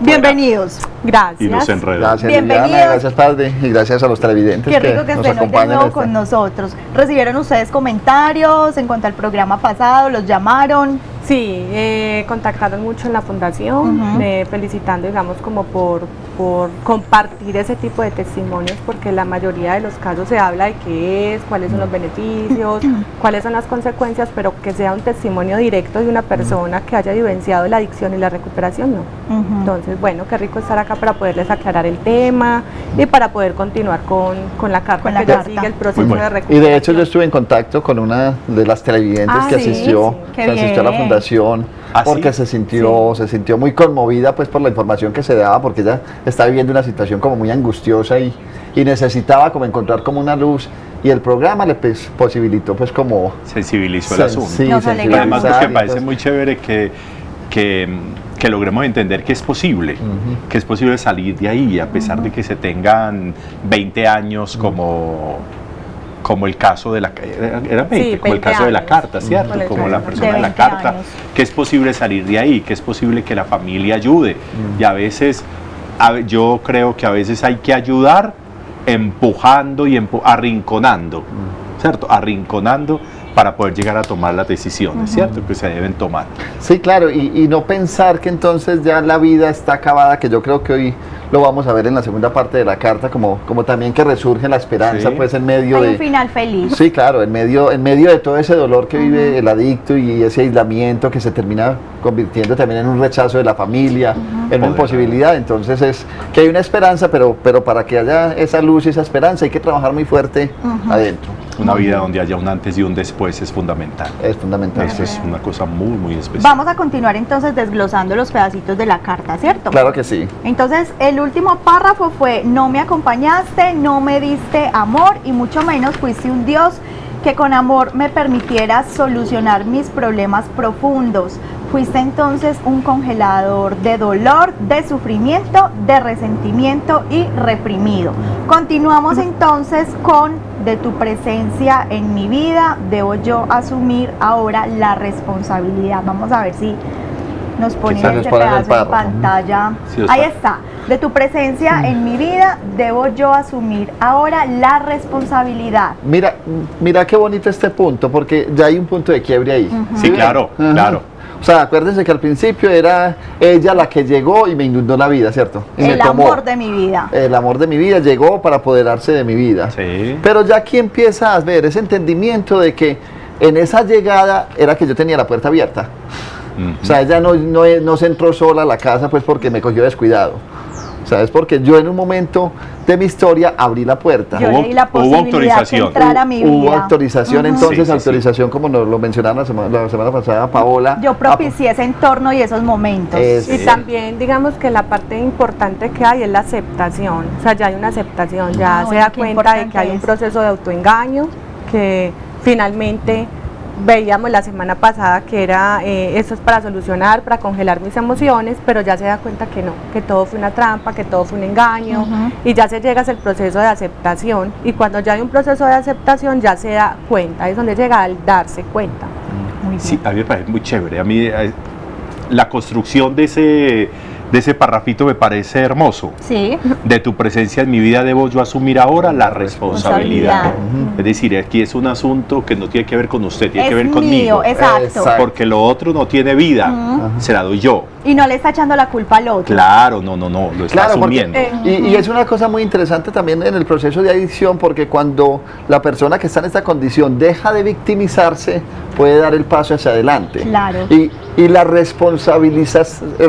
Bienvenidos. Gracias. Y nos enredamos. Gracias, Bienvenidos. Liliana, gracias, Padre, y gracias a los televidentes Qué rico que nos estén hoy de acompañan. nuevo con nosotros. ¿Recibieron ustedes comentarios en cuanto al programa pasado? ¿Los llamaron? Sí, contactaron mucho en la fundación, felicitando, digamos, como por compartir ese tipo de testimonios, porque la mayoría de los casos se habla de qué es, cuáles son los beneficios, cuáles son las consecuencias, pero que sea un testimonio directo de una persona que haya vivenciado la adicción y la recuperación, no. Entonces, bueno, qué rico estar acá para poderles aclarar el tema y para poder continuar con la carta, que ya sigue el proceso de recuperación. Y de hecho yo estuve en contacto con una de las televidentes que asistió, Qué que asistió a la fundación, porque ¿sí? se sintió muy conmovida pues por la información que se daba, porque ella está viviendo una situación como muy angustiosa y necesitaba como encontrar como una luz, y el programa le posibilitó pues como sensibilizó el asunto. Sí, Nos alegramos. Además, porque me parece pues, muy chévere que logremos entender que es posible, que es posible salir de ahí, a pesar de que se tengan 20 años como el caso de la era 20, Sí, como el 20 caso de la años. carta, ¿cierto? Con el Como caso la de persona de la 20 carta, años. que es posible salir de ahí, que es posible que la familia ayude. Y a veces, yo creo que a veces hay que ayudar empujando y arrinconando, ¿cierto? Arrinconando para poder llegar a tomar las decisiones, ¿cierto? Que se deben tomar. Sí, claro, y no pensar que entonces ya la vida está acabada, que yo creo que hoy lo vamos a ver en la segunda parte de la carta, como también que resurge la esperanza, Sí. pues en medio Hay de... un final feliz. Sí, claro, en medio de todo ese dolor que vive el adicto y ese aislamiento que se termina convirtiendo también en un rechazo de la familia, en una imposibilidad. Entonces es que hay una esperanza, pero para que haya esa luz y esa esperanza hay que trabajar muy fuerte adentro. Una vida donde haya un antes y un después es fundamental. Es fundamental. Eso es una cosa muy, muy especial. Vamos a continuar entonces desglosando los pedacitos de la carta, ¿cierto? Claro que sí. Entonces, el último párrafo fue: no me acompañaste, no me diste amor y mucho menos fuiste un Dios que con amor me permitiera solucionar mis problemas profundos. Fuiste entonces un congelador de dolor, de sufrimiento, de resentimiento y reprimido. Continuamos entonces con: de tu presencia en mi vida, debo yo asumir ahora la responsabilidad. Vamos a ver si nos ponen Quizás este nos ponen el pedazo en párrafo. pantalla. Sí, Ahí está. De tu presencia en mi vida, debo yo asumir ahora la responsabilidad. Mira qué bonito este punto, porque ya hay un punto de quiebre ahí. Sí, claro, Ajá. claro. O sea, acuérdense que al principio era ella la que llegó y me inundó la vida, ¿cierto? Y me El tomó. amor de mi vida. El amor de mi vida llegó para apoderarse de mi vida. Sí. Pero ya aquí empieza a ver ese entendimiento de que en esa llegada era que yo tenía la puerta abierta. O sea, ella no se entró sola a la casa pues porque me cogió descuidado. O sea, es porque yo en un momento de mi historia abrí la puerta. Yo Hubo- leí la hubo posibilidad que autorización. entrara a mi vida. Hubo autorización, entonces, Sí, sí, sí. autorización como nos lo mencionaron la semana pasada, Paola. Yo propicié ese entorno y esos momentos. Es- Y también, digamos que la parte importante que hay es la aceptación, o sea, ya hay una aceptación, ya se bueno, da qué cuenta de que importante hay un es. proceso de autoengaño, que finalmente veíamos la semana pasada que era, esto es para solucionar, para congelar mis emociones, pero ya se da cuenta que no, que todo fue una trampa, que todo fue un engaño, y ya se llega a el proceso de aceptación, y cuando ya hay un proceso de aceptación ya se da cuenta, es donde llega al darse cuenta. Muy Sí, bien. a mí me parece muy chévere. A mí la construcción de ese parrafito me parece hermoso. Sí. De tu presencia en mi vida debo yo asumir ahora la responsabilidad. Es decir, aquí es un asunto que no tiene que ver con usted, tiene Es que ver mío, conmigo. exacto. Exacto. Porque lo otro no tiene vida, se la doy yo. Y no le está echando la culpa al otro. Claro, no, lo está Claro, porque, asumiendo. y es una cosa muy interesante también en el proceso de adicción, porque cuando la persona que está en esta condición deja de victimizarse, puede dar el paso hacia adelante. Claro. Y el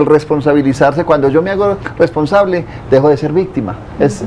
responsabilizarse, cuando yo me hago responsable, dejo de ser víctima. Pues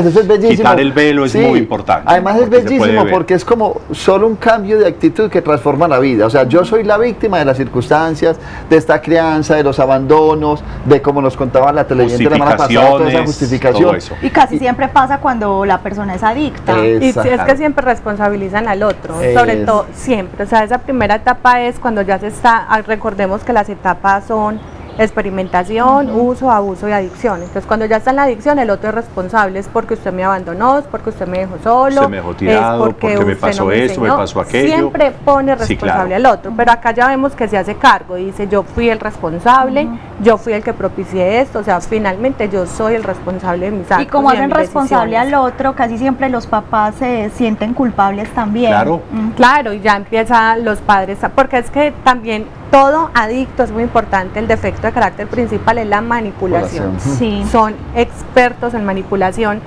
eso es bellísimo. Quitar el velo es muy importante, Además es porque se puede bellísimo ver. porque es como solo un cambio de actitud que transforma la vida. O sea, yo soy la víctima de las circunstancias, de esta crianza, de los abandonos, de como nos contaba la televidente la semana pasada, toda esa justificación. todo eso. Y casi siempre pasa cuando la persona es adicta. Y es Exacto. que siempre responsabilizan al otro, Es- sobre todo siempre. O sea, esa primera etapa es cuando ya se está, recordemos que las etapas son experimentación, uso, abuso y adicción. Entonces cuando ya está en la adicción, el otro es responsable, es porque usted me abandonó, es porque usted me dejó solo, usted me dejó tirado, es porque me usted pasó no me esto, me enseñó. pasó aquello. Siempre pone Sí, responsable claro. al otro, pero acá ya vemos que se hace cargo, dice yo fui el responsable, yo fui el que propicié esto, o sea, finalmente yo soy el responsable de mis actos. Y como de hacen mis responsable decisiones. al otro, casi siempre los papás se sienten culpables también. Claro. Claro, y ya empiezan los padres, porque es que también todo adicto es muy importante, el defecto de carácter principal es la manipulación. Sí. Son expertos en manipulación,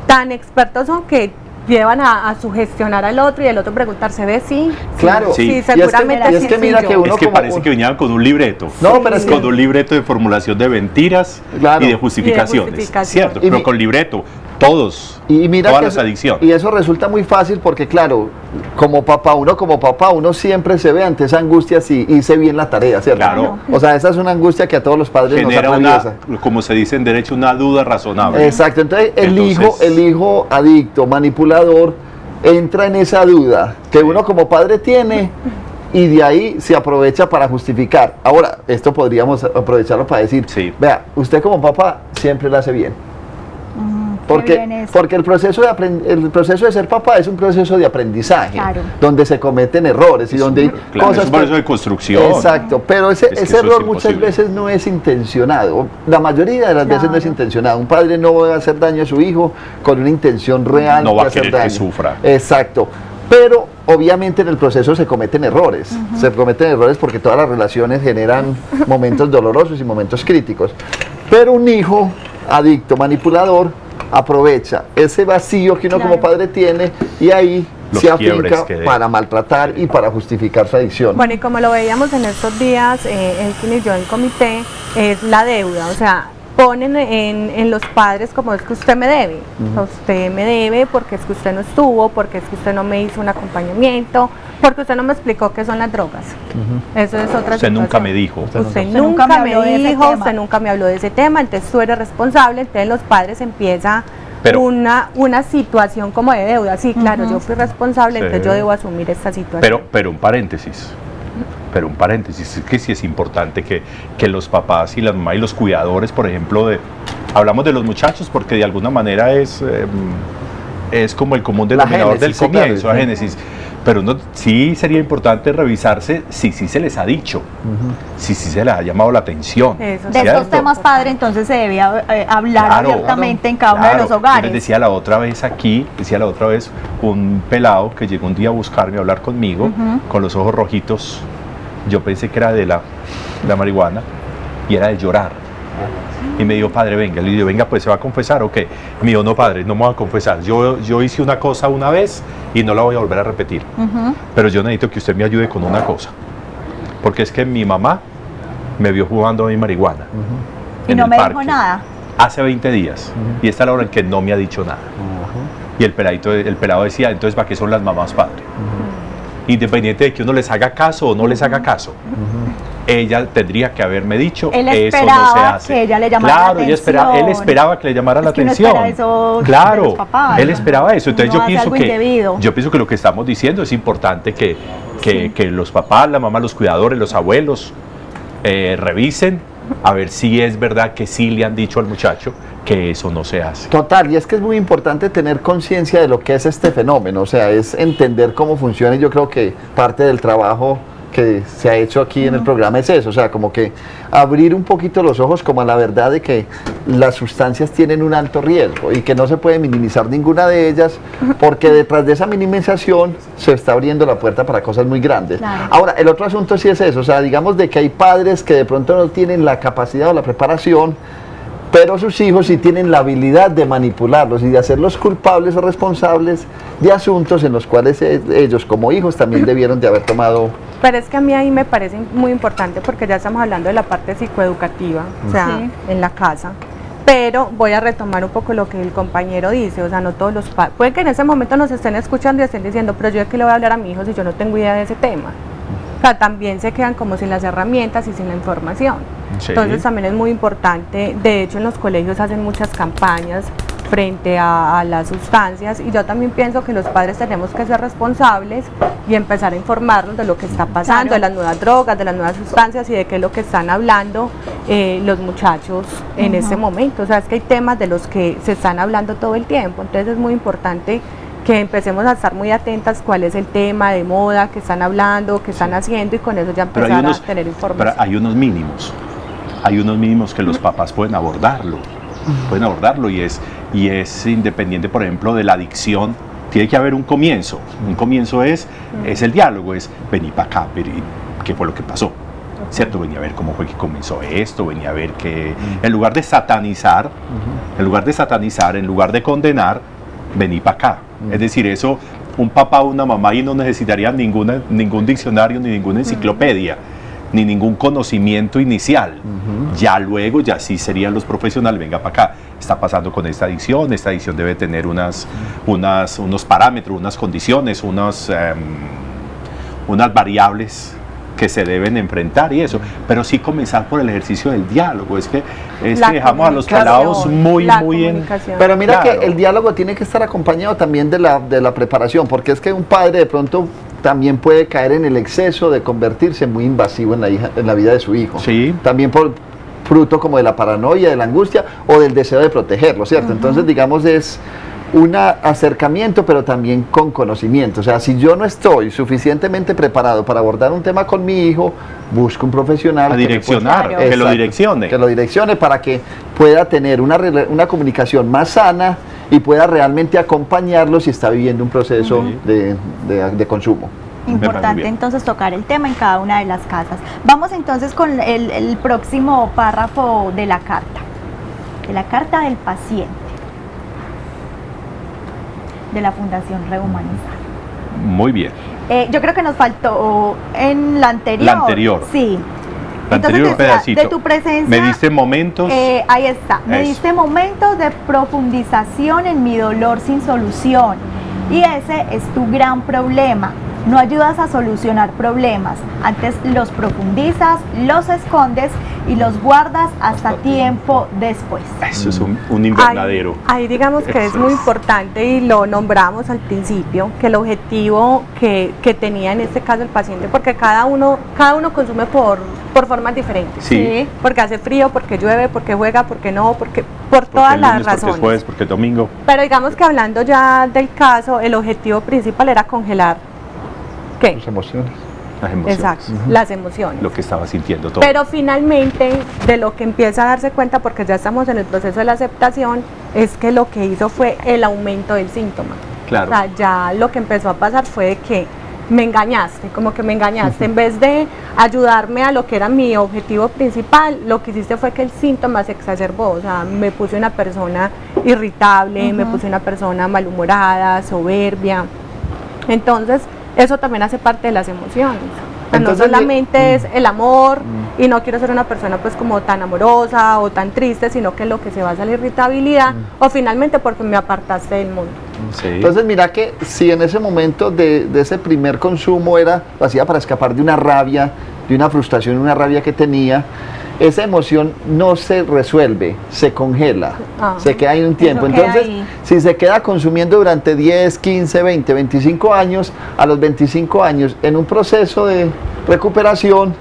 tan expertos son que llevan a sugestionar al otro y el otro preguntarse, ¿ve? Sí, Claro. Sí. sí, Y es que- seguramente y es sí que fui mira yo. que uno Es que como- parece que venían con un libreto. No, pero es que- con un libreto de formulación de mentiras Claro. y de justificaciones. justificaciones. Cierto, Y pero mi- con libreto, todos, Y mira todas que las eso- adicciones. Y eso resulta muy fácil porque, claro, como papá, uno siempre se ve ante esa angustia si hice bien la tarea, ¿cierto? Claro. O sea, esa es una angustia que a todos los padres Genera nos una, atraviesa. como se dice en derecho, una duda razonable. Exacto, entonces Entonces- el hijo adicto, manipulador, entra en esa duda que uno como padre tiene y de ahí se aprovecha para justificar. Ahora, esto podríamos aprovecharlo para decir, Sí. vea, usted como papá siempre lo hace bien. Qué bien eso. Porque el proceso de ser papá es un proceso de aprendizaje, Claro. donde se cometen errores y donde hay Claro, cosas es un proceso de construcción. Exacto, pero ese, Es que ese eso es error muchas imposible. veces no es intencionado. La mayoría de las veces no es Claro. intencionado. Un padre no va a hacer daño a su hijo con una intención real. No de va a hacer querer que daño. sufra. Exacto. Pero obviamente en el proceso se cometen errores. Se cometen errores porque todas las relaciones generan momentos dolorosos y momentos críticos. Pero un hijo adicto, manipulador, aprovecha ese vacío que uno Claro. como padre tiene y ahí Los se quiebres afinca que de- para maltratar y para justificar su adicción. Bueno, y como lo veíamos en estos días, Elkin y yo en comité, es la deuda, o sea, ponen en los padres como es que usted me debe, usted me debe porque es que usted no estuvo, porque es que usted no me hizo un acompañamiento, porque usted no me explicó qué son las drogas. Eso es otra Usted nunca situación. me dijo. Usted nunca nunca me me habló de ese dijo, tema. usted nunca me habló de ese tema, entonces tú eres responsable, entonces los padres empieza Pero- una situación como de deuda. Sí, claro, yo fui responsable, Sí. entonces yo debo asumir esta situación. Pero un paréntesis, es que sí es importante que los papás y las mamás y los cuidadores, por ejemplo, hablamos de los muchachos porque de alguna manera es como el común denominador del génesis, sí, claro, comienzo, la sí. génesis. Pero sí sería importante revisarse si sí se les ha dicho, si sí se les ha llamado la atención. Eso De sí. estos ¿cierto? temas, padre, entonces se debe hablar Claro, abiertamente en cada uno de claro. los Yo hogares. les decía la otra vez aquí, un pelado que llegó un día a buscarme, a hablar conmigo, con los ojos rojitos. Yo pensé que era de la marihuana y era de llorar. Y me dijo, padre, venga. Le digo, venga, pues se va a confesar o qué. Me dijo, no, padre, no me voy a confesar. Yo hice una cosa una vez y no la voy a volver a repetir. Pero yo necesito que usted me ayude con una cosa. Porque es que mi mamá me vio jugando a mi marihuana. Y en no el me parque, dijo nada. hace 20 días. Y esta es la hora en que no me ha dicho nada. Y el pelado decía, entonces, ¿para qué son las mamás, padre? Independiente de que uno les haga caso o no les haga caso. Ella tendría que haberme dicho, Él eso no se esperaba hace. que ella le llamara claro, la él atención. esperaba que le llamara la Es que uno atención. espera eso de claro, los papás, él ¿no? esperaba eso. Entonces Uno hace algo indebido. yo pienso que lo que estamos diciendo es importante que los papás, la mamá, los cuidadores, los abuelos revisen a ver si es verdad que sí le han dicho al muchacho que eso no se hace. Total, y es que es muy importante tener conciencia de lo que es este fenómeno, o sea, es entender cómo funciona y yo creo que parte del trabajo que se ha hecho aquí en el programa es eso, o sea, como que abrir un poquito los ojos como a la verdad de que las sustancias tienen un alto riesgo y que no se puede minimizar ninguna de ellas porque detrás de esa minimización se está abriendo la puerta para cosas muy grandes. Claro. Ahora, el otro asunto sí es eso, o sea, digamos de que hay padres que de pronto no tienen la capacidad o la preparación, pero sus hijos sí tienen la habilidad de manipularlos y de hacerlos culpables o responsables de asuntos en los cuales ellos como hijos también debieron de haber tomado. Pero es que a mí ahí me parece muy importante porque ya estamos hablando de la parte psicoeducativa, o sea, Sí. en la casa. Pero voy a retomar un poco lo que el compañero dice, o sea, no todos los padres, puede que en ese momento nos estén escuchando y estén diciendo, pero yo de qué le voy a hablar a mi hijo si yo no tengo idea de ese tema. O sea, también se quedan como sin las herramientas y sin la información. Sí. Entonces también es muy importante, de hecho en los colegios hacen muchas campañas frente a las sustancias y yo también pienso que los padres tenemos que ser responsables y empezar a informarnos de lo que está pasando, Claro. de las nuevas drogas, de las nuevas sustancias y de qué es lo que están hablando los muchachos en este momento. O sea, es que hay temas de los que se están hablando todo el tiempo, entonces es muy importante que empecemos a estar muy atentas cuál es el tema de moda que están hablando, que están haciendo, y con eso ya empezar a tener información. Pero hay unos mínimos que los papás pueden abordarlo, y es independiente, por ejemplo, de la adicción. Tiene que haber un comienzo es el diálogo, es vení para acá, ¿qué fue lo que pasó? ¿Cierto? Venía a ver cómo fue que comenzó esto, venía a ver que, en lugar de satanizar, en lugar de condenar, vení para acá. Es decir, eso, un papá o una mamá ahí no necesitarían ningún diccionario, ni ninguna enciclopedia, ni ningún conocimiento inicial. Ya luego, ya sí serían los profesionales, venga para acá, está pasando con esta adicción debe tener unos parámetros, unas condiciones, unas variables que se deben enfrentar y eso, pero sí comenzar por el ejercicio del diálogo. Es que dejamos a los pelados muy en... Pero mira, claro, que el diálogo tiene que estar acompañado también de la preparación, porque es que un padre de pronto también puede caer en el exceso de convertirse muy invasivo en la vida de su hijo. Sí. También por fruto como de la paranoia, de la angustia o del deseo de protegerlo, ¿cierto? Entonces, digamos, es un acercamiento, pero también con conocimiento. O sea, si yo no estoy suficientemente preparado para abordar un tema con mi hijo, busco un profesional a direccionar, que lo direccione. Que lo direccione para que pueda tener una comunicación más sana y pueda realmente acompañarlo si está viviendo un proceso de consumo. Importante entonces tocar el tema en cada una de las casas. Vamos entonces con el próximo párrafo de la carta del paciente de la Fundación Rehumanizar. Muy bien. Yo creo que nos faltó en la anterior. La anterior. Sí. La anterior decía, pedacito. de tu presencia. Me diste momentos. Ahí está. Me diste momentos de profundización en mi dolor sin solución. Y ese es tu gran problema. No ayudas a solucionar problemas, antes los profundizas, los escondes y los guardas hasta tiempo después. Eso es un invernadero. Ahí digamos que es muy importante, y lo nombramos al principio, que el objetivo que tenía en este caso el paciente, porque cada uno consume por formas diferentes. Sí. Porque hace frío, porque llueve, porque juega, porque no, por todas las razones. Porque es jueves, porque es domingo. Pero digamos que hablando ya del caso, el objetivo principal era congelar ¿qué? Las emociones. Exacto, las emociones. Lo que estaba sintiendo todo. Pero finalmente, de lo que empieza a darse cuenta, porque ya estamos en el proceso de la aceptación, es que lo que hizo fue el aumento del síntoma. Claro. O sea, ya lo que empezó a pasar fue de que me engañaste, como que me engañaste. En vez de ayudarme a lo que era mi objetivo principal, lo que hiciste fue que el síntoma se exacerbó. O sea, me puse una persona irritable, me puse una persona malhumorada, soberbia. Entonces, eso también hace parte de las emociones. O sea, entonces, no solamente es el amor, y no quiero ser una persona pues como tan amorosa o tan triste, sino que lo que se basa en la irritabilidad, o finalmente porque me apartaste del mundo. Sí. Entonces mira que si en ese momento de ese primer consumo lo hacía para escapar de una rabia, de una frustración, una rabia que tenía, esa emoción no se resuelve, se congela, se queda ahí un tiempo. Entonces, si se queda consumiendo durante 10, 15, 20, 25 años, a los 25 años, en un proceso de recuperación,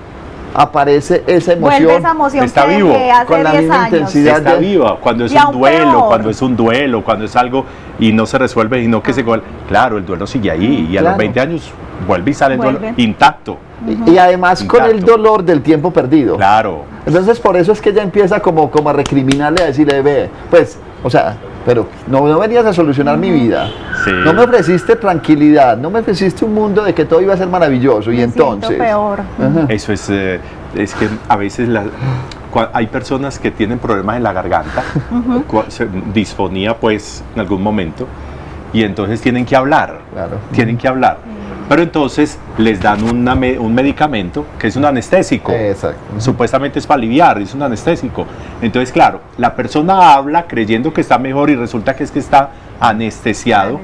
aparece esa emoción. Vuelve esa emoción está que vivo, hace con la 10 misma años. intensidad. Está viva, cuando es un duelo, cuando es algo y no se resuelve, y no que se... Claro, el duelo sigue ahí, y a los 20 años vuelve y sale el duelo intacto. Y además con el dolor del tiempo perdido. Claro. Entonces por eso es que ella empieza como a recriminarle, a decirle, ve, pues, o sea, pero no venías a solucionar mi vida. Sí. No me ofreciste tranquilidad, no me ofreciste un mundo de que todo iba a ser maravilloso. Y entonces... peor. Eso es que a veces hay personas que tienen problemas en la garganta, disfonía pues en algún momento, y entonces tienen que hablar. Claro. Tienen que hablar. Pero entonces les dan un medicamento que es un anestésico. Exacto. Supuestamente es para aliviar, es un anestésico. Entonces, claro, la persona habla creyendo que está mejor y resulta que es que está anestesiado.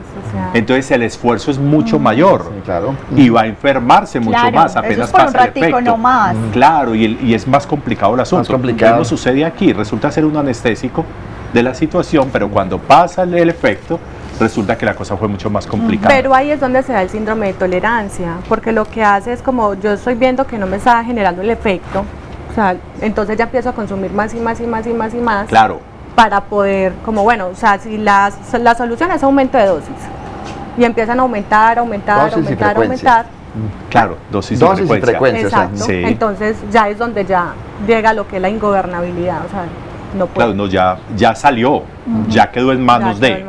Entonces el esfuerzo es mucho mayor. Sí, claro. Y va a enfermarse mucho más, apenas por un pasa el ratico efecto. no más. Clalo, y es más complicado el asunto. Más complicado. ¿Qué nos sucede aquí? Resulta ser un anestésico de la situación, pero cuando pasa el efecto, resulta que la cosa fue mucho más complicada. Pero ahí es donde se da el síndrome de tolerancia, porque lo que hace es como yo estoy viendo que no me está generando el efecto, O sea, entonces ya empiezo a consumir más y más y más y más y más. Claro. Para poder, como bueno, o sea, si la solución es aumento de dosis y empiezan a aumentar, aumentar. Claro, dosis y frecuencia. Exacto. Sí. Entonces ya es donde ya llega lo que es la ingobernabilidad, o sea, no puedo. Claro, no, ya salió, ya quedó en manos de.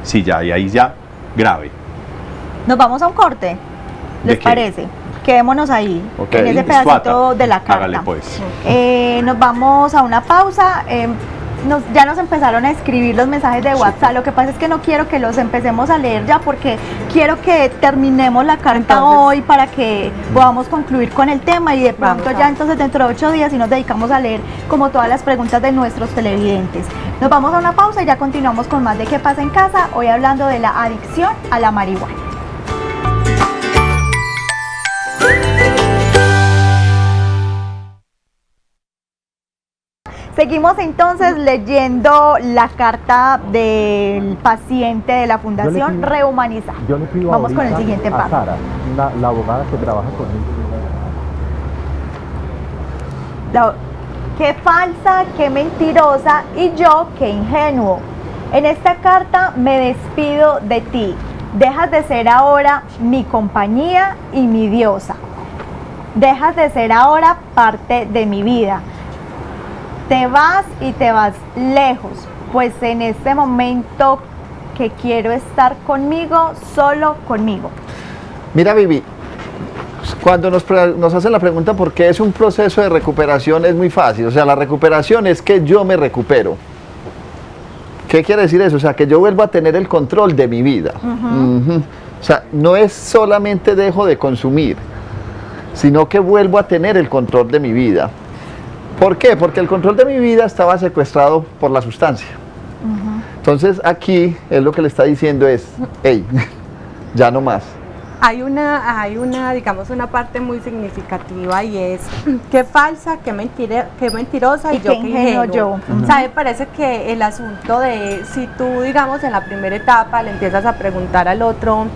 Sí, ya, y ahí ya grave. Nos vamos a un corte, ¿les parece? Quedémonos ahí, en ese pedacito de la carta. Hágale pues. Nos vamos a una pausa. Ya nos empezaron a escribir los mensajes de WhatsApp. Lo que pasa es que no quiero que los empecemos a leer ya, porque quiero que terminemos la carta hoy para que podamos concluir con el tema, y de pronto ya entonces dentro de 8 días sí nos dedicamos a leer como todas las preguntas de nuestros televidentes. Nos vamos a una pausa y ya continuamos con más de ¿Qué pasa en casa? Hoy hablando de la adicción a la marihuana. Seguimos entonces leyendo la carta del paciente de la Fundación Rehumaniza. Vamos con el siguiente paso. Sara, la abogada que trabaja conmigo. Qué falsa, qué mentirosa, y yo qué ingenuo. En esta carta me despido de ti. Dejas de ser ahora mi compañía y mi diosa. Dejas de ser ahora parte de mi vida. Te vas y te vas lejos, pues en este momento que quiero estar conmigo, solo conmigo. Mira, Vivi, cuando nos hacen la pregunta por qué es un proceso de recuperación, es muy fácil. O sea, la recuperación es que yo me recupero. ¿Qué quiere decir eso? O sea, que yo vuelvo a tener el control de mi vida. O sea, no es solamente dejo de consumir, sino que vuelvo a tener el control de mi vida. ¿Por qué? Porque el control de mi vida estaba secuestrado por la sustancia. Entonces aquí él lo que le está diciendo es, hey, ya no más. Hay una, digamos, una parte muy significativa, y es qué falsa, qué mentirosa y yo qué ingenuo. O sea, me parece que el asunto de si tú, digamos, en la primera etapa le empiezas a preguntar al otro,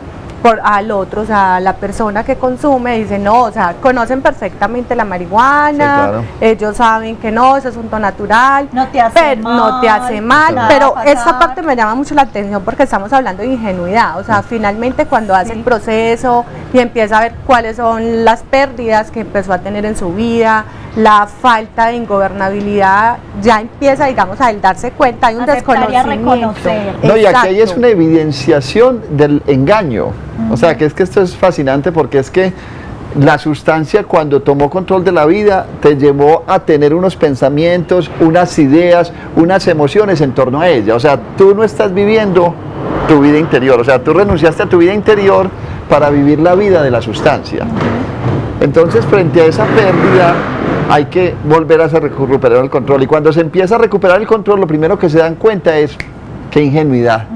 o sea, la persona que consume, dice no, o sea, conocen perfectamente la marihuana, sí, claro. Ellos saben que no, eso es un natural, no te hace mal, pero esa parte me llama mucho la atención porque estamos hablando de ingenuidad, o sea, finalmente cuando hace el proceso y empieza a ver cuáles son las pérdidas que empezó a tener en su vida, la falta de ingobernabilidad, ya empieza, digamos, a él darse cuenta, hay un desconocimiento. No, y aquí es una evidenciación del engaño. O sea, que esto es fascinante, porque es que la sustancia, cuando tomó control de la vida, te llevó a tener unos pensamientos, unas ideas, unas emociones en torno a ella. O sea, tú no estás viviendo tu vida interior, o sea, tú renunciaste a tu vida interior para vivir la vida de la sustancia. Entonces, frente a esa pérdida, hay que volver a recuperar el control. Y cuando se empieza a recuperar el control, lo primero que se dan cuenta es qué ingenuidad.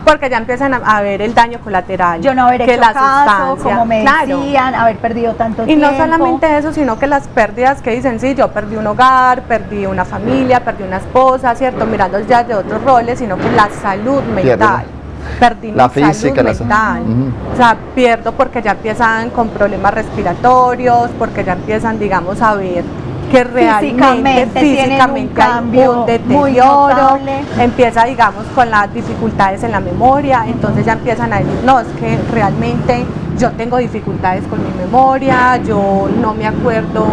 Porque ya empiezan a ver el daño colateral. Yo no haber hecho caso, como me decían, haber perdido tanto tiempo. Y no solamente eso, sino que las pérdidas que dicen, sí, yo perdí un hogar, perdí una familia, perdí una esposa, ¿cierto? Mirando ya de otros roles, sino que la salud mental. Perdí la mi salud mental. O sea, pierdo porque ya empiezan con problemas respiratorios, porque ya empiezan, digamos, a ver que realmente físicamente hay un deterioro, empieza, digamos, con las dificultades en la memoria, entonces ya empiezan a decir, no, es que realmente yo tengo dificultades con mi memoria, yo no me acuerdo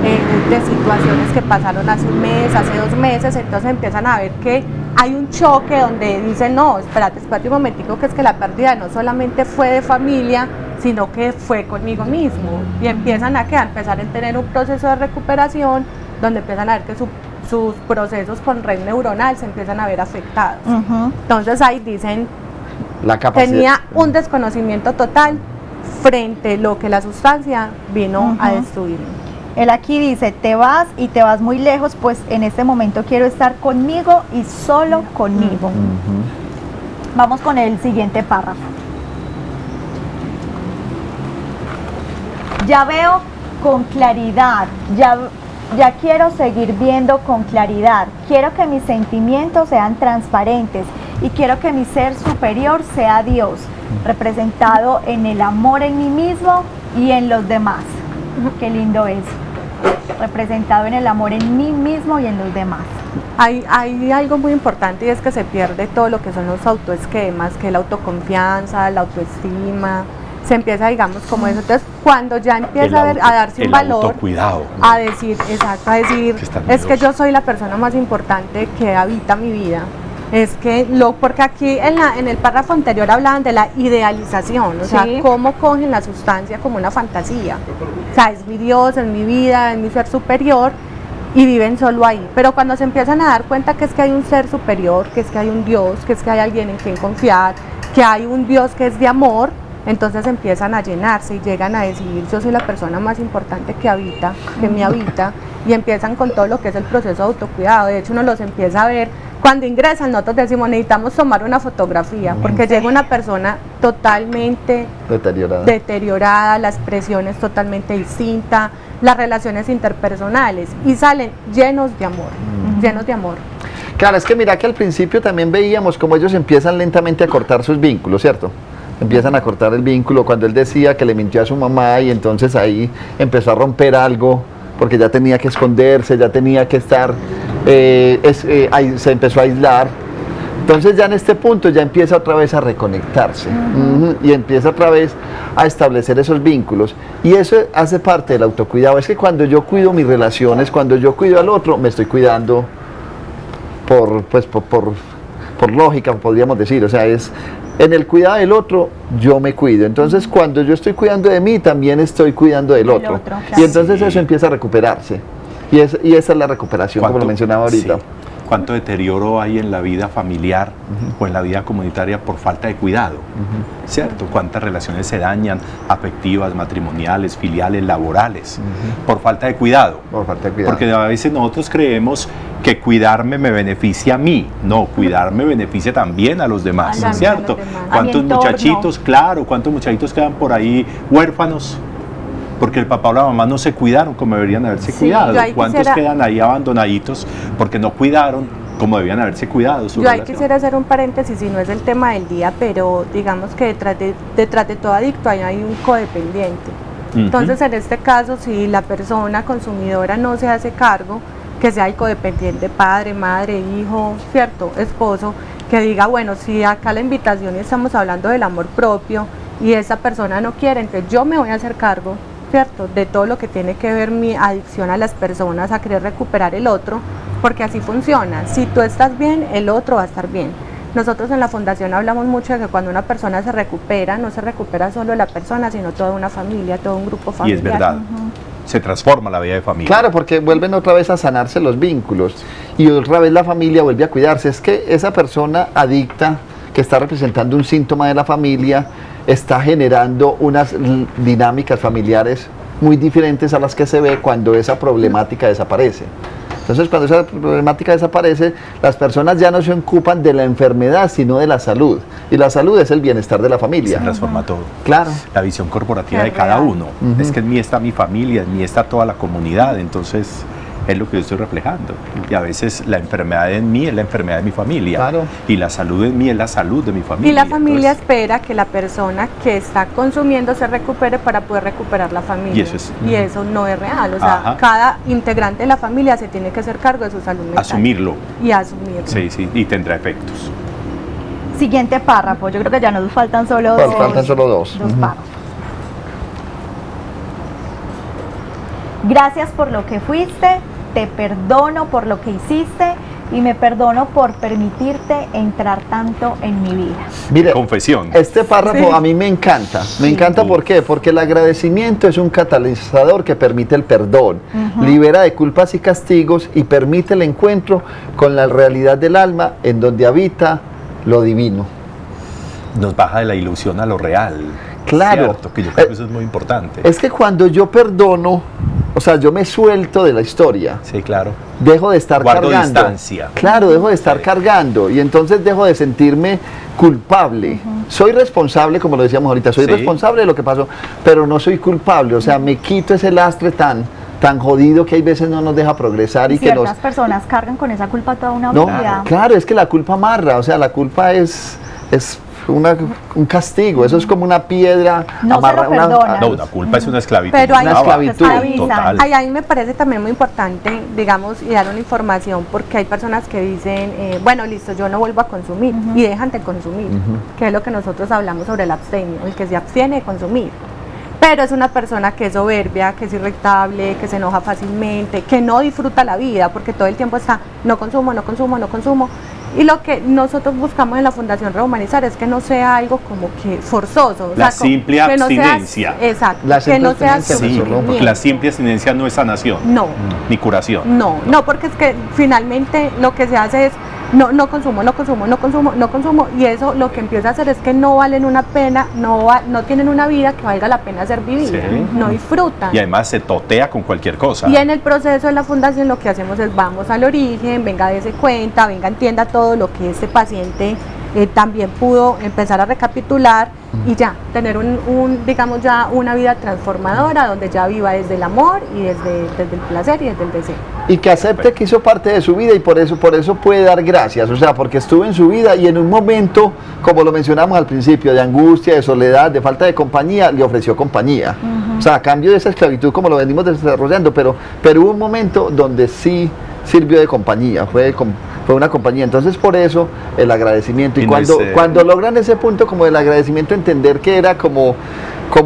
de situaciones que pasaron hace un mes, hace 2 meses, entonces empiezan a ver que hay un choque donde dicen, no, espérate un momentico, que es que la pérdida no solamente fue de familia, sino que fue conmigo mismo, y empiezan a empezar a tener un proceso de recuperación donde empiezan a ver que sus procesos con red neuronal se empiezan a ver afectados. Entonces ahí dicen, tenía un desconocimiento total frente a lo que la sustancia vino a destruir. Él aquí dice, te vas y te vas muy lejos, pues en este momento quiero estar conmigo y solo conmigo. Vamos con el siguiente párrafo. Ya veo con claridad, ya quiero seguir viendo con claridad, quiero que mis sentimientos sean transparentes y quiero que mi ser superior sea Dios, representado en el amor en mí mismo y en los demás. Qué lindo es. representado en el amor en mí mismo y en los demás. Hay algo muy importante y es que se pierde todo lo que son los autoesquemas, que es la autoconfianza, la autoestima, se empieza, digamos, como eso. Entonces, cuando ya empieza a darse un valor, autocuidado, a decir, exacto, a decir, es que yo soy la persona más importante que habita mi vida. Es que porque aquí en el párrafo anterior hablaban de la idealización, o sea, cómo cogen la sustancia como una fantasía. O sea, es mi Dios, es mi vida, es mi ser superior, y viven solo ahí. Pero cuando se empiezan a dar cuenta que es que hay un ser superior, que es que hay un Dios, que es que hay alguien en quien confiar, que hay un Dios que es de amor, entonces empiezan a llenarse y llegan a decir, yo soy la persona más importante que me habita, y empiezan con todo lo que es el proceso de autocuidado. De hecho, uno los empieza a ver cuando ingresan. Nosotros decimos, necesitamos tomar una fotografía, porque llega una persona totalmente deteriorada, la expresión es totalmente distinta, las relaciones interpersonales, y salen llenos de amor, llenos de amor. Claro, es que mira que al principio también veíamos cómo ellos empiezan lentamente a cortar sus vínculos, ¿cierto? Empiezan a cortar el vínculo cuando él decía que le mintió a su mamá, y entonces ahí empezó a romper algo, porque ya tenía que esconderse, ya tenía que estar, se empezó a aislar. Entonces ya en este punto ya empieza otra vez a reconectarse, y empieza otra vez a establecer esos vínculos, y eso hace parte del autocuidado. Es que cuando yo cuido mis relaciones, cuando yo cuido al otro, me estoy cuidando por lógica, podríamos decir. O sea, es en el cuidado del otro, yo me cuido. Entonces, cuando yo estoy cuidando de mí, también estoy cuidando del otro. Claro. Y entonces eso empieza a recuperarse. Y esa es la recuperación, como lo mencionaba ahorita. Sí. ¿Cuánto deterioro hay en la vida familiar o en la vida comunitaria por falta de cuidado? ¿Cierto? ¿Cuántas relaciones se dañan, afectivas, matrimoniales, filiales, laborales, por falta de cuidado? Por falta de cuidado. Porque a veces nosotros creemos que cuidarme me beneficia a mí. No, cuidarme beneficia también a los demás, ¿cierto? ¿Cuántos muchachitos, cuántos muchachitos quedan por ahí huérfanos? Porque el papá o la mamá no se cuidaron como deberían haberse cuidado. ¿Cuántos quedan ahí abandonaditos porque no cuidaron como debían haberse cuidado su relación? Ahí quisiera hacer un paréntesis, y no es el tema del día, pero digamos que detrás de todo adicto hay un codependiente. Entonces, en este caso, si la persona consumidora no se hace cargo, que sea el codependiente, padre, madre, hijo, cierto, esposo, que diga, bueno, si acá la invitación y estamos hablando del amor propio y esa persona no quiere, entonces yo me voy a hacer cargo, ¿cierto?, de todo lo que tiene que ver mi adicción a las personas, a querer recuperar el otro, porque así funciona. Si tú estás bien, el otro va a estar bien. Nosotros en la fundación hablamos mucho de que cuando una persona se recupera, no se recupera solo la persona, sino toda una familia, todo un grupo familiar. Y es verdad. Se transforma la vida de familia. Claro, porque vuelven otra vez a sanarse los vínculos, y otra vez la familia vuelve a cuidarse. Es que esa persona adicta, que está representando un síntoma de la familia, está generando unas dinámicas familiares muy diferentes a las que se ve cuando esa problemática desaparece. Entonces, cuando esa problemática desaparece, las personas ya no se ocupan de la enfermedad, sino de la salud. Y la salud es el bienestar de la familia. Se transforma todo. Claro. La visión corporativa de cada uno. Es que en mí está mi familia, en mí está toda la comunidad. Entonces, es lo que yo estoy reflejando. Y a veces la enfermedad en mí es la enfermedad de mi familia. Claro. Y la salud en mí es la salud de mi familia. Y la familia espera que la persona que está consumiendo se recupere para poder recuperar la familia. Y eso no es real. O sea, cada integrante de la familia se tiene que hacer cargo de su salud mental. Asumirlo. Y asumirlo. Sí, y tendrá efectos. Siguiente párrafo. Yo creo que ya nos faltan solo dos. Faltan solo dos. Dos párrafos. Gracias por lo que fuiste, te perdono por lo que hiciste y me perdono por permitirte entrar tanto en mi vida. Mire, confesión. Este párrafo a mí me encanta. Me encanta, ¿por qué? Porque el agradecimiento es un catalizador que permite el perdón, libera de culpas y castigos y permite el encuentro con la realidad del alma en donde habita lo divino. Nos baja de la ilusión a lo real. Claro. Cierto, que yo creo que eso es muy importante. Es que cuando yo perdono, o sea, yo me suelto de la historia. Sí, claro. Dejo de estar Guardo cargando. distancia. Claro, dejo de estar cargando, y entonces dejo de sentirme culpable. Soy responsable, como lo decíamos ahorita, soy responsable de lo que pasó, pero no soy culpable. O sea, me quito ese lastre tan jodido que hay veces no nos deja progresar y ciertas personas cargan con esa culpa toda una vida. Claro, es que la culpa amarra, o sea, la culpa es un castigo, eso es como una piedra No se lo perdonan. No, una culpa es una esclavitud. Pero hay Una esclavitud. Total. Ahí me parece también muy importante, digamos, y dar una información, porque hay personas que dicen, bueno, listo, yo no vuelvo a consumir, y dejan de consumir, que es lo que nosotros hablamos sobre el abstemio, el que se abstiene de consumir. Pero es una persona que es soberbia, que es irritable, que se enoja fácilmente, que no disfruta la vida, porque todo el tiempo está, no consumo, no consumo, no consumo. Y lo que nosotros buscamos en la Fundación Rehumanizar es que no sea algo como que forzoso. La simple que no sea- abstinencia. exacto. La Que simple no sea abstinencia, Sí, sufrimiento. porque la simple abstinencia no es sanación, No, ni curación. no, porque es que finalmente lo que se hace es no consumo, no consumo, no consumo, no consumo, y eso lo que empieza a hacer es que no valen una pena, no tienen una vida que valga la pena ser vivida, Sí. no disfrutan. Y además se totea con cualquier cosa. Y en el proceso de la fundación lo que hacemos es vamos al origen, venga, dése cuenta, venga, entienda todo lo que este paciente también pudo empezar a recapitular y ya, tener digamos ya una vida transformadora donde ya viva desde el amor y desde el placer y desde el deseo. Y que acepte que hizo parte de su vida y por eso puede dar gracias, o sea, porque estuvo en su vida y en un momento, como lo mencionamos al principio, de angustia, de soledad, de falta de compañía, le ofreció compañía. O sea, a cambio de esa esclavitud, como lo venimos desarrollando, pero hubo un momento donde sí sirvió de compañía, fue una compañía. Entonces, por eso el agradecimiento. Y Y no cuando logran ese punto como del agradecimiento, entender que era como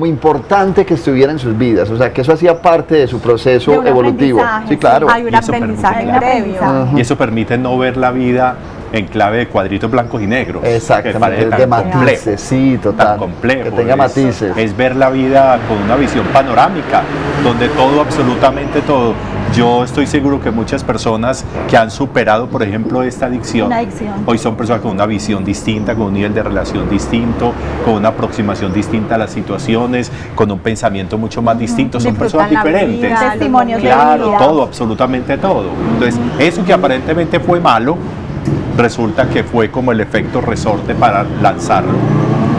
importante que estuviera en sus vidas, o sea, que eso hacía parte de su proceso De un evolutivo. aprendizaje, Sí, claro. Hay un Y eso aprendizaje permite- previo. Ajá. Y eso permite no ver la vida en clave de cuadritos blancos y negros. Que Exactamente, parece tan de complejo, matices, sí, total. tan complejo. Que tenga matices. Es ver la vida con una visión panorámica, donde todo, absolutamente todo. Yo estoy seguro que muchas personas que han superado, por ejemplo, esta adicción, Una adicción. hoy son personas con una visión distinta, con un nivel de relación distinto, con una aproximación distinta a las situaciones, con un pensamiento mucho más distinto. Son personas Disfrutan la diferentes. vida, los Testimonios de Claro, vida. todo, absolutamente todo. Entonces, eso que aparentemente fue malo, resulta que fue como el efecto resorte para lanzarlo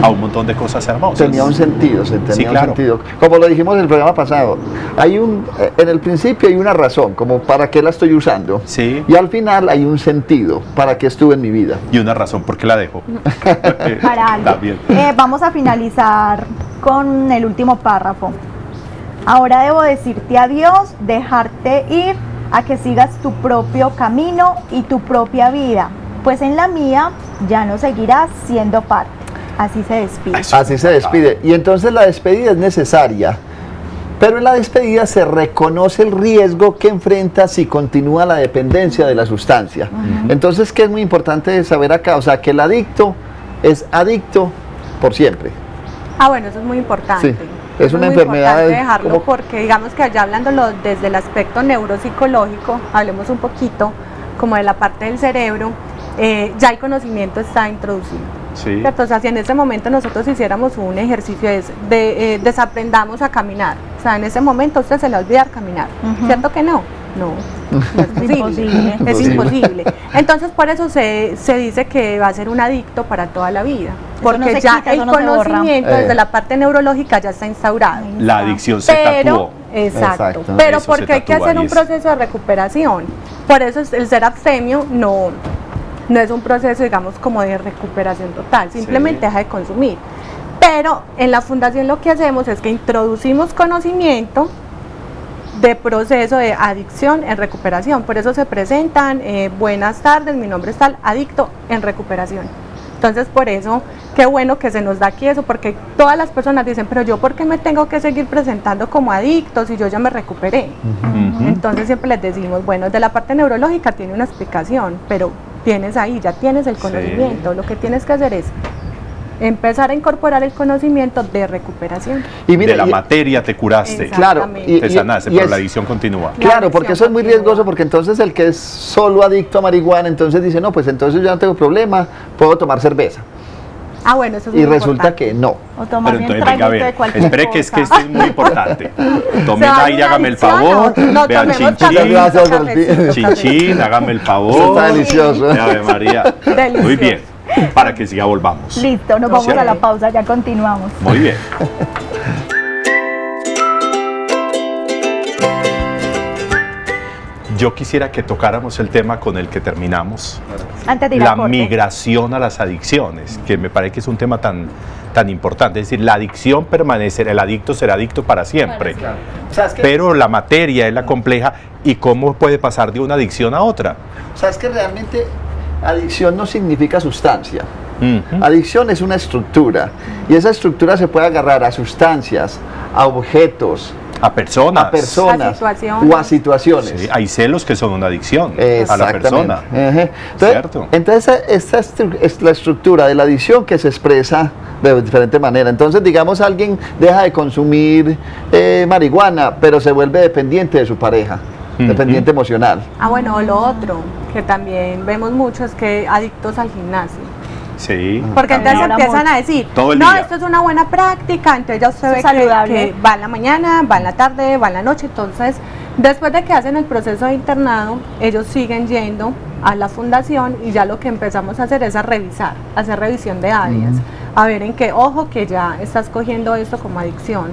a un montón de cosas hermosas. Tenía un sentido, tenía Sí, un claro. sentido. Como lo dijimos en el programa pasado, en el principio hay una razón, como para qué la estoy usando. Sí. Y al final hay un sentido, para qué estuve en mi vida. Y una razón por qué la dejo. Para algo. También. Vamos a finalizar con el último párrafo. Ahora debo decirte adiós, dejarte ir a que sigas tu propio camino y tu propia vida, pues en la mía ya no seguirás siendo parte. Así se despide. Eso. Así se despide. Y entonces la despedida es necesaria. Pero en la despedida se reconoce el riesgo que enfrenta si continúa la dependencia de la sustancia. Entonces, ¿qué es muy importante saber acá? O sea, que el adicto es adicto por siempre. Bueno, eso es muy importante. Sí, es una muy enfermedad importante dejarlo como- porque digamos que allá hablándolo desde el aspecto neuropsicológico, hablemos un poquito como de la parte del cerebro, ya el conocimiento está introducido. Sí. ¿Cierto? O sea, si en ese momento nosotros hiciéramos un ejercicio de desaprendamos a caminar, o sea, en ese momento a usted se le va a olvidar caminar, ¿cierto que no? No es posible. Imposible. Es Imposible. imposible. Entonces, por eso se dice que va a ser un adicto para toda la vida, porque no se ya quita, el eso no se borra. conocimiento desde la parte neurológica ya está instaurado. La adicción se tatuó. Exacto. Exacto. Pero Eso porque se hay que tatúa hacer y un es- proceso de recuperación. Por eso el ser abstemio no es un proceso, digamos, como de recuperación total. Simplemente Sí. deja de consumir. Pero en la fundación lo que hacemos es que introducimos conocimiento de proceso de adicción en recuperación. Por eso se presentan, buenas tardes, mi nombre es tal, adicto en recuperación. Entonces, por eso, qué bueno que se nos da aquí eso, porque todas las personas dicen, pero yo, ¿por qué me tengo que seguir presentando como adicto si yo ya me recuperé? Ujú. Entonces, siempre les decimos, bueno, de la parte neurológica tiene una explicación, pero tienes ahí, ya tienes el Sí. conocimiento. Lo que tienes que hacer es empezar a incorporar el conocimiento de recuperación. Y mire, de la y- materia te curaste. Exacto. claro, Exactamente. Te sanaste, y pero es- la adicción continúa. Claro, La porque adicción eso es muy continúa. riesgoso, porque entonces el que es solo adicto a marihuana, entonces dice, no, pues entonces yo no tengo problema, puedo tomar cerveza. Bueno, eso es Y muy resulta importante. que no. O tomar Pero bien entonces, venga, a traguito de ver, cualquier espere que es que cosa. esto es muy importante. Tomen Se va aire, una hágame el adicción, favor. no Vean tomemos chinchín. cafecito, Gracias, cafecito, Chinchín, hágame el favor. Eso está delicioso. Ave María. Delicioso. Muy bien. Para que siga volvamos. Listo, nos vamos ¿Cierto? a la pausa, ya continuamos. Muy bien. yo quisiera que tocáramos el tema con el que terminamos, Antes de ir al la corte. migración a las adicciones, que me parece que es un tema tan importante. Es decir, la adicción permanecerá, el adicto será adicto para siempre, ¿Sabes qué? pero la materia es la compleja y cómo puede pasar de una adicción a otra. ¿Sabes que realmente adicción no significa sustancia? Ujú. Adicción es una estructura y esa estructura se puede agarrar a sustancias, a objetos, A personas. a personas A situaciones. o a situaciones. Sí, hay celos que son una adicción a la persona. Ajá. ¿Cierto? Entonces esta es la estructura de la adicción que se expresa de diferente manera. Entonces, digamos, alguien deja de consumir marihuana, pero se vuelve dependiente de su pareja, dependiente emocional. Bueno, o lo otro que también vemos mucho es que adictos al gimnasio. Sí. Porque entonces Ahora empiezan mucho. a decir, Todo el no, día. esto es una buena práctica, entonces ya usted ve Eso es saludable. que va en la mañana, va en la tarde, va en la noche, entonces después de que hacen el proceso de internado, ellos siguen yendo a la fundación y ya lo que empezamos a hacer es a revisar, hacer revisión de áreas, a ver en qué, ojo, que ya estás cogiendo esto como adicción.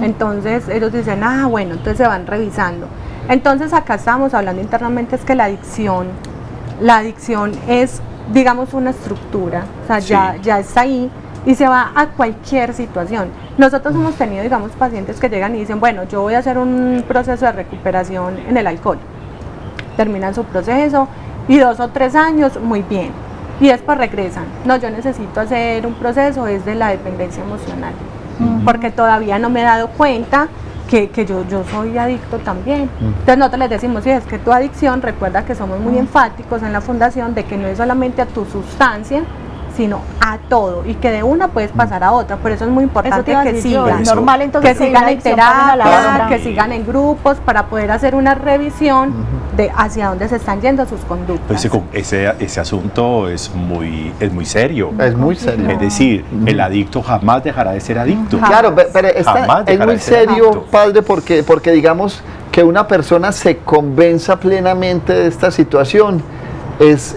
Entonces ellos dicen, bueno, entonces se van revisando. Entonces acá estamos hablando internamente es que la adicción es, digamos, una estructura, o sea, Sí. ya está ahí y se va a cualquier situación. Nosotros hemos tenido, digamos, pacientes que llegan y dicen, bueno, yo voy a hacer un proceso de recuperación en el alcohol. Terminan su proceso y 2 o 3 años, muy bien. Y después regresan. No, yo necesito hacer un proceso, es de la dependencia emocional, porque todavía no me he dado cuenta que yo soy adicto también. Entonces nosotros les decimos, sí, es que tu adicción, recuerda que somos muy enfáticos en la fundación de que no es solamente a tu sustancia, sino a todo, y que de una puedes pasar a otra. Por eso es muy Eso te importante iba a que decir yo, sigan, es normal entonces que que sigan una en adicción pase a la terapia, otra. que sigan en grupos para poder hacer una revisión de hacia dónde se están yendo sus conductas. Pues ese asunto es muy serio. Es muy serio. Es decir, el adicto jamás dejará de ser adicto. Jamás. Claro, pero Jamás es dejará muy de ser serio, adicto. padre, porque digamos que una persona se convenza plenamente de esta situación es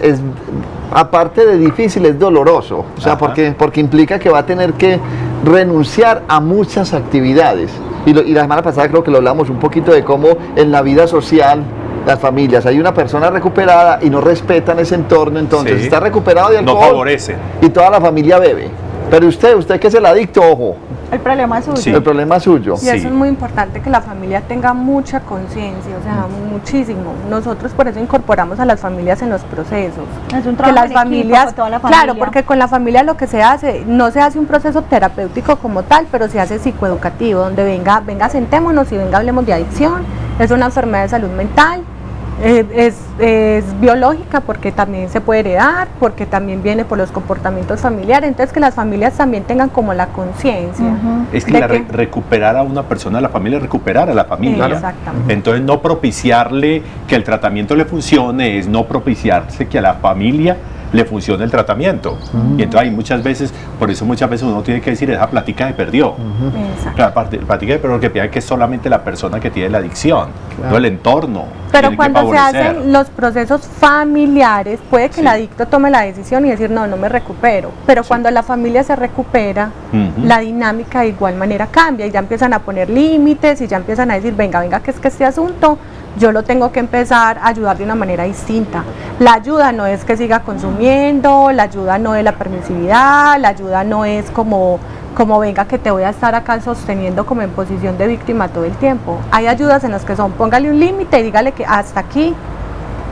aparte de difícil, es doloroso, o sea, Ajá. porque implica que va a tener que renunciar a muchas actividades. Y la semana pasada creo que lo hablamos un poquito de cómo en la vida social, las familias, hay una persona recuperada y no respetan ese entorno, entonces Sí. está recuperado de No alcohol favorece. y toda la familia bebe. Pero usted que es el adicto, ojo, El problema es suyo. Sí. el problema es suyo. Y Sí. eso es muy importante que la familia tenga mucha conciencia, o sea, muchísimo. Nosotros por eso incorporamos a las familias en los procesos. Es un Que trabajo las en equipo familias, con toda la familia. claro, porque con la familia lo que se hace, no se hace un proceso terapéutico como tal, pero se hace psicoeducativo, donde venga, sentémonos y venga, hablemos de adicción, es una enfermedad de salud mental. Es biológica porque también se puede heredar, porque también viene por los comportamientos familiares, entonces que las familias también tengan como la conciencia. Es que de la recuperar a una persona de la familia es recuperar a la familia. Exactamente. Entonces no propiciarle que el tratamiento le funcione es no propiciarse que a la familia le funcione el tratamiento. Y entonces hay muchas veces, por eso muchas veces uno tiene que decir, esa plática se perdió. Exacto. La plática se perdió que piensa que es solamente la persona que tiene la adicción, no el entorno. Pero Tiene que cuando se favorecer. hacen los procesos familiares, puede que Sí. el adicto tome la decisión y decir, no me recupero. Pero cuando la familia se recupera, Ujú. la dinámica de igual manera cambia y ya empiezan a poner límites y ya empiezan a decir, venga, que es que este asunto yo lo tengo que empezar a ayudar de una manera distinta. La ayuda no es que siga consumiendo, la ayuda no es la permisividad, la ayuda no es como venga que te voy a estar acá sosteniendo como en posición de víctima todo el tiempo. Hay ayudas en las que son, póngale un límite y dígale que hasta aquí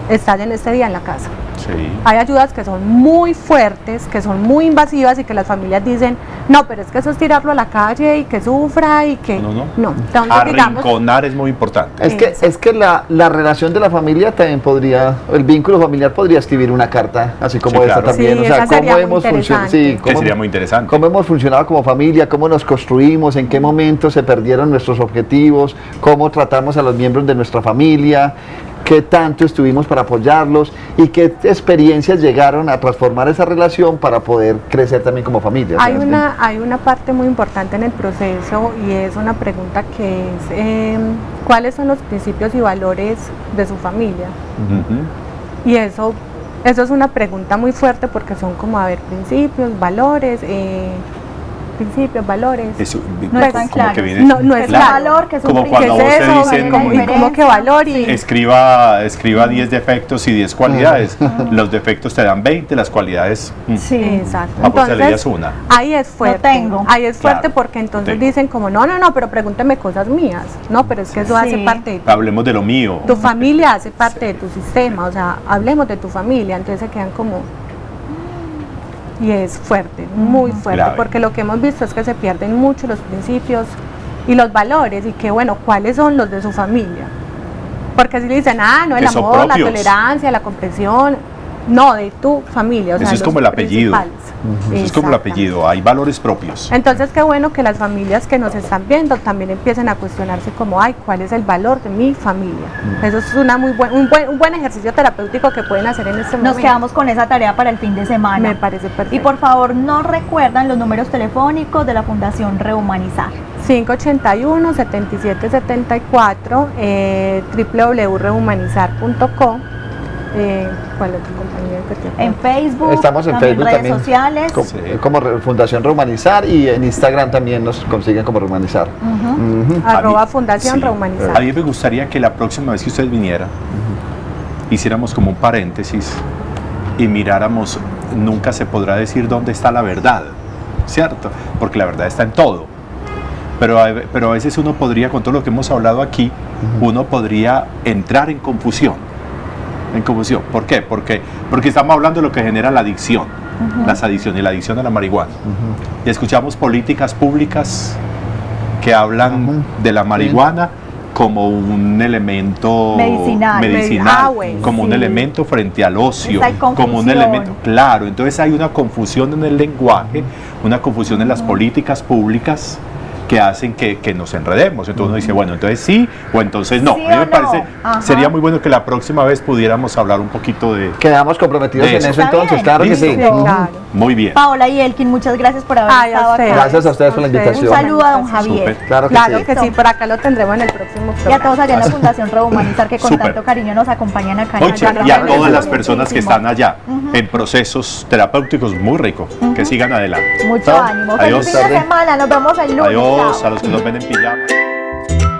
estás en este día en la casa. Sí. Hay ayudas que son muy fuertes, que son muy invasivas y que las familias dicen, no, pero es que eso es tirarlo a la calle y que sufra y que... No. Entonces, digamos, Arrinconar es muy importante. Es que la relación de la familia también podría, el vínculo familiar podría escribir una carta, así como Sí, esta claro. también, Sí, o sea, esa sería cómo muy hemos funcionado, interesante. Que sería muy interesante. cómo hemos funcionado como familia, cómo nos construimos, en qué momento se perdieron nuestros objetivos, cómo tratamos a los miembros de nuestra familia, qué tanto estuvimos para apoyarlos y qué experiencias llegaron a transformar esa relación para poder crecer también como familia. hay ¿sabes? una parte muy importante en el proceso y es una pregunta que es, ¿cuáles son los principios y valores de su familia? Ujú. Y eso es una pregunta muy fuerte porque son como, a ver, principios, valores, principios, valores. Eso, No es tan claro. No es Es claro. un valor, que es un Como principio. cuando a vos ¿Qué es te eso? dicen, ¿Cómo que valor? Y escriba 10 defectos y 10 cualidades. Los defectos te dan 20, las cualidades. Sí. Exacto. Ah, pues te leías una. Ahí es fuerte. tengo. Ahí es fuerte Claro, porque entonces tengo. dicen como, no, pero pregúnteme cosas mías. No, pero es que eso hace Sí. parte de Hablemos de lo mío. tu familia, hace parte de tu sistema. O sea, hablemos de tu familia. Entonces se quedan como... Y es fuerte, muy fuerte, Grave. porque lo que hemos visto es que se pierden mucho los principios y los valores y que bueno, ¿cuáles son los de su familia? Porque si le dicen, no, el Que son amor, la propios. tolerancia, la comprensión, no, de tu familia. O Eso sea, es los como el apellido. principales. Eso es como el Exactamente. apellido, hay valores propios. Entonces qué bueno que las familias que nos están viendo también empiecen a cuestionarse como, ¿cuál es el valor de mi familia? Eso es un buen ejercicio terapéutico que pueden hacer en este momento. Nos quedamos con esa tarea para el fin de semana. Me parece perfecto. Y por favor, no recuerdan los números telefónicos de la Fundación Rehumanizar. 581-7774, www.rehumanizar.com. ¿Cuál es tu compañía que te En Facebook, Estamos en también Facebook redes también. sociales. Sí. Como Fundación Rehumanizar, y en Instagram también nos consiguen como Rehumanizar. Ujú. Arroba A mí- Fundación sí. Rehumanizar. A mí me gustaría que la próxima vez que usted viniera, hiciéramos como un paréntesis y miráramos, nunca se podrá decir dónde está la verdad, ¿cierto? Porque la verdad está en todo. Pero a veces uno podría, con todo lo que hemos hablado aquí, uno podría entrar en confusión. En confusión. ¿Por qué? Porque estamos hablando de lo que genera la adicción, las adicciones, y la adicción a la marihuana. Y escuchamos políticas públicas que hablan de la marihuana como un elemento Medicinal. Bueno, como un sí. elemento frente al ocio, Hay como un confusión. elemento, claro, entonces hay una confusión en el lenguaje, una confusión en las políticas públicas que hacen que nos enredemos. Entonces uno dice, bueno, entonces sí o entonces no. ¿Sí A mí o me no? parece, Ajá. sería muy bueno que la próxima vez pudiéramos hablar un poquito de... Quedamos comprometidos De en eso. eso Está entonces, bien. claro que Listo. sí. Sí, claro. Muy bien. Paola y Elkin, muchas gracias por haber Ay, a estado ustedes. acá. Gracias a ustedes por la A ustedes. invitación. Un saludo a don Javier. Súper. Claro que Claro sí. que sí, por acá lo tendremos en el próximo Y a programa. todos allá en la Fundación Rehumanizar que con Súper. tanto cariño nos acompañan acá en Oye, Allá y a Grande. todas las personas que Muchísimo. están allá en procesos terapéuticos muy ricos, que sigan adelante. Mucho Chao. ánimo. Adiós. Feliz fin de semana. Nos vemos el lunes. Adiós Chao. a los que nos ven en pijama.